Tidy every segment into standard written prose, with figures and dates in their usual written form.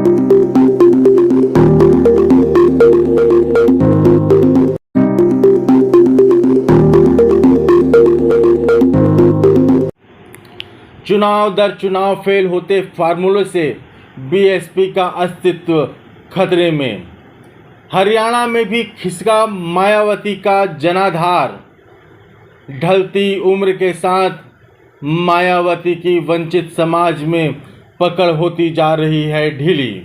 चुनाव दर चुनाव फेल होते फार्मूले से बीएसपी का अस्तित्व खतरे में। हरियाणा में भी खिसका मायावती का जनाधार। ढलती उम्र के साथ मायावती की वंचित समाज में पकड़ होती जा रही है ढीली।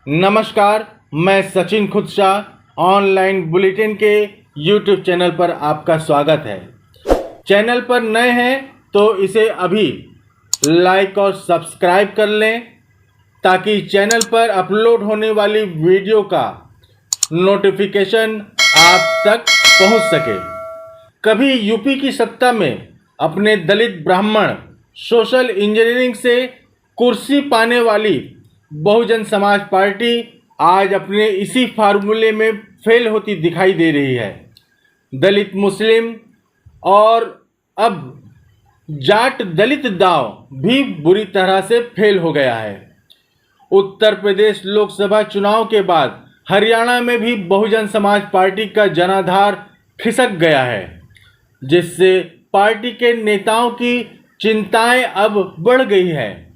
नमस्कार, मैं सचिन खुदशाह ऑनलाइन बुलेटिन के यूट्यूब चैनल पर आपका स्वागत है। चैनल पर नए हैं तो इसे अभी लाइक और सब्सक्राइब कर लें ताकि चैनल पर अपलोड होने वाली वीडियो का नोटिफिकेशन आप तक पहुंच सके। कभी यूपी की सत्ता में अपने दलित ब्राह्मण सोशल इंजीनियरिंग से कुर्सी पाने वाली बहुजन समाज पार्टी आज अपने इसी फार्मूले में फेल होती दिखाई दे रही है। दलित मुस्लिम और अब जाट दलित दांव भी बुरी तरह से फेल हो गया है। उत्तर प्रदेश लोकसभा चुनाव के बाद हरियाणा में भी बहुजन समाज पार्टी का जनाधार खिसक गया है, जिससे पार्टी के नेताओं की चिंताएं अब बढ़ गई है।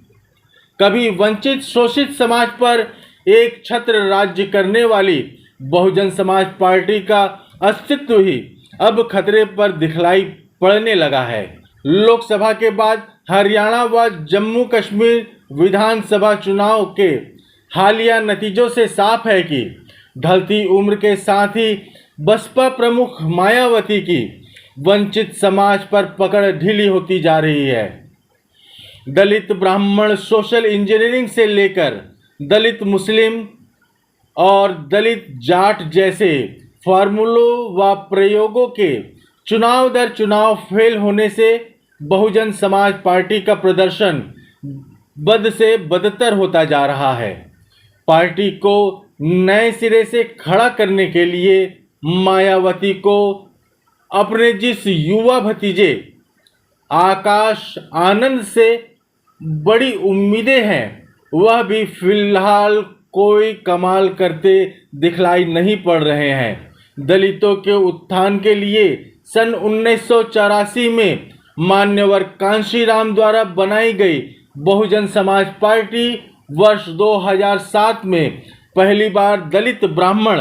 कभी वंचित शोषित समाज पर एक छत्र राज्य करने वाली बहुजन समाज पार्टी का अस्तित्व ही अब खतरे पर दिखलाई पड़ने लगा है। लोकसभा के बाद हरियाणा व जम्मू कश्मीर विधानसभा चुनाव के हालिया नतीजों से साफ है कि ढलती उम्र के साथ ही बसपा प्रमुख मायावती की वंचित समाज पर पकड़ ढीली होती जा रही है। दलित ब्राह्मण सोशल इंजीनियरिंग से लेकर दलित मुस्लिम और दलित जाट जैसे फार्मूलों व प्रयोगों के चुनाव दर चुनाव फेल होने से बहुजन समाज पार्टी का प्रदर्शन बद से बदतर होता जा रहा है। पार्टी को नए सिरे से खड़ा करने के लिए मायावती को अपने जिस युवा भतीजे आकाश आनंद से बड़ी उम्मीदें हैं, वह भी फिलहाल कोई कमाल करते दिखलाई नहीं पड़ रहे हैं। दलितों के उत्थान के लिए सन 1984 में मान्यवर कांशीराम द्वारा बनाई गई बहुजन समाज पार्टी वर्ष 2007 में पहली बार दलित ब्राह्मण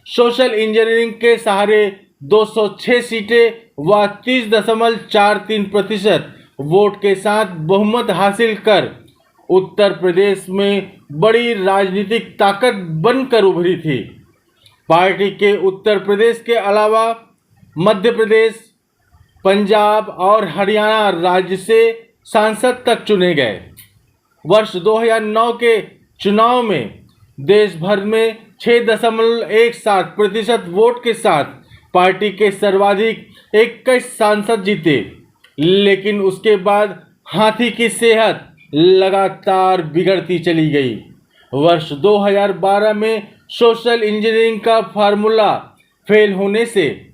सोशल इंजीनियरिंग के सहारे 206 सीटें व 30.43% वोट के साथ बहुमत हासिल कर उत्तर प्रदेश में बड़ी राजनीतिक ताकत बनकर उभरी थी। पार्टी के उत्तर प्रदेश के अलावा मध्य प्रदेश, पंजाब और हरियाणा राज्य से सांसद तक चुने गए। वर्ष 2009 के चुनाव में देश भर में 6.17% वोट के साथ पार्टी के सर्वाधिक 21 सांसद जीते, लेकिन उसके बाद हाथी की सेहत लगातार बिगड़ती चली गई। वर्ष 2012 में सोशल इंजीनियरिंग का फार्मूला फेल होने से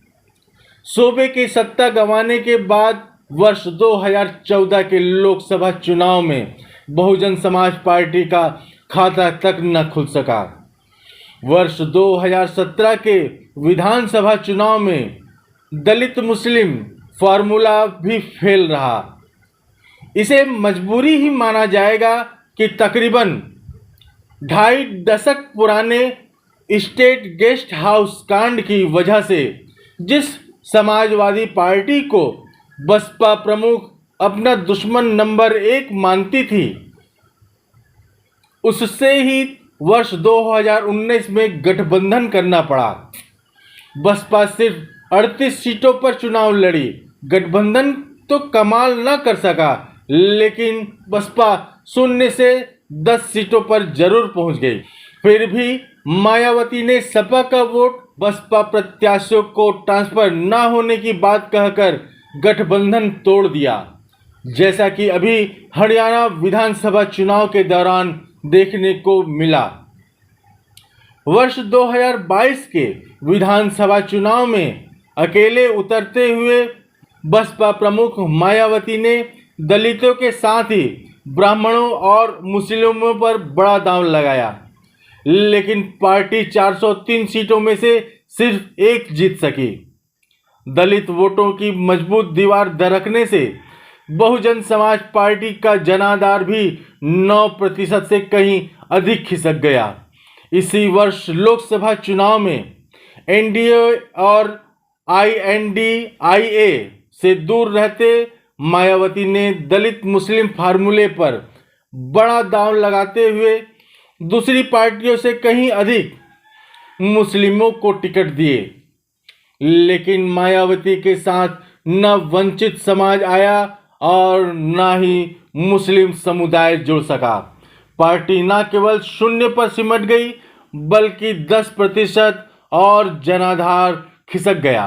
सूबे की सत्ता गंवाने के बाद वर्ष 2014 के लोकसभा चुनाव में बहुजन समाज पार्टी का खाता तक न खुल सका। वर्ष 2017 के विधानसभा चुनाव में दलित मुस्लिम फार्मूला भी फेल रहा। इसे मजबूरी ही माना जाएगा कि तकरीबन 2.5 दशक पुराने स्टेट गेस्ट हाउस कांड की वजह से जिस समाजवादी पार्टी को बसपा प्रमुख अपना दुश्मन नंबर 1 मानती थी, उससे ही वर्ष 2019 में गठबंधन करना पड़ा। बसपा सिर्फ 38 सीटों पर चुनाव लड़ी। गठबंधन तो कमाल न कर सका, लेकिन बसपा 0 से 10 सीटों पर जरूर पहुंच गई। फिर भी मायावती ने सपा का वोट बसपा प्रत्याशियों को ट्रांसफर न होने की बात कहकर गठबंधन तोड़ दिया, जैसा कि अभी हरियाणा विधानसभा चुनाव के दौरान देखने को मिला। वर्ष 2022 के विधानसभा चुनाव में अकेले उतरते हुए बसपा प्रमुख मायावती ने दलितों के साथ ही ब्राह्मणों और मुस्लिमों पर बड़ा दांव लगाया, लेकिन पार्टी 403 सीटों में से सिर्फ एक जीत सकी। दलित वोटों की मजबूत दीवार दरकने से बहुजन समाज पार्टी का जनाधार भी 9% से कहीं अधिक खिसक गया। इसी वर्ष लोकसभा चुनाव में एनडीए और आईएनडीआईए से दूर रहते मायावती ने दलित मुस्लिम फार्मूले पर बड़ा दांव लगाते हुए दूसरी पार्टियों से कहीं अधिक मुस्लिमों को टिकट दिए, लेकिन मायावती के साथ न वंचित समाज आया और न ही मुस्लिम समुदाय जुड़ सका। पार्टी न केवल 0 पर सिमट गई बल्कि 10% और जनाधार खिसक गया।